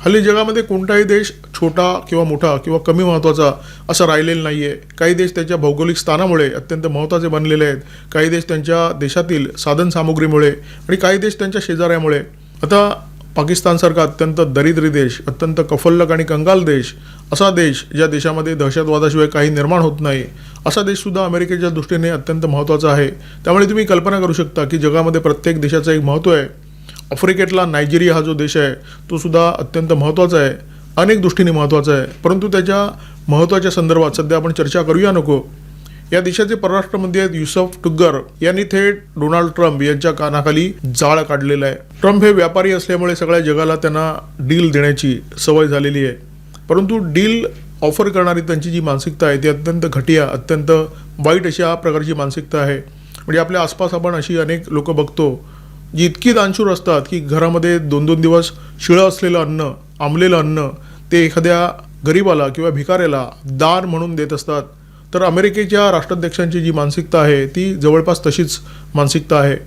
हल्ली जगामध्ये कोणताही देश छोटा किंवा मोठा किंवा कमी महत्त्वाचा असं राहिलेला नाही आहे. काही देश त्यांच्या भौगोलिक स्थानामुळे अत्यंत महत्त्वाचे बनलेले आहेत. काही देश त्यांच्या देशातील साधनसामुग्रीमुळे आणि काही देश त्यांच्या शेजाऱ्यामुळे. आता पाकिस्तानसारखा अत्यंत दरिद्री देश, अत्यंत कफल्लक आणि कंगाल देश, असा देश ज्या देशामध्ये दहशतवादाशिवाय काही निर्माण होत नाही, असा देशसुद्धा अमेरिकेच्या दृष्टीने अत्यंत महत्त्वाचा आहे. त्यामुळे तुम्ही कल्पना करू शकता की जगामध्ये प्रत्येक देशाचं एक महत्त्व आहे. आफ्रिकेतला नायजेरिया हा जो देश आहे तो सुद्धा अत्यंत महत्त्वाचा आहे, अनेक दृष्टीने महत्त्वाचा आहे. परंतु त्याच्या महत्त्वाच्या संदर्भात सध्या आपण चर्चा करूया नको. या देशाचे परराष्ट्रमंत्री आहेत युसुफ टुग्गर यांनी थेट डोनाल्ड ट्रम्प यांच्या कानाखाली जाळ काढलेला आहे. ट्रम्प हे व्यापारी असल्यामुळे सगळ्या जगाला त्यांना डील देण्याची सवय झालेली आहे. परंतु डील ऑफर करणारी त्यांची जी मानसिकता आहे ती अत्यंत घटिया, अत्यंत वाईट अशा प्रकारची मानसिकता आहे. म्हणजे आपल्या आसपास आपण अशी अनेक लोक बघतो जी इतकी दानशूर असतात की घरामध्ये 2-2 दिवस शिळं असलेलं अन्न, आंबलेलं अन्न ते एखाद्या गरीबाला किंवा भिकाऱ्याला दान म्हणून देत असतात. तर अमेरिकेच्या राष्ट्राध्यक्षांची जी मानसिकता आहे ती जवळपास तशीच मानसिकता आहे.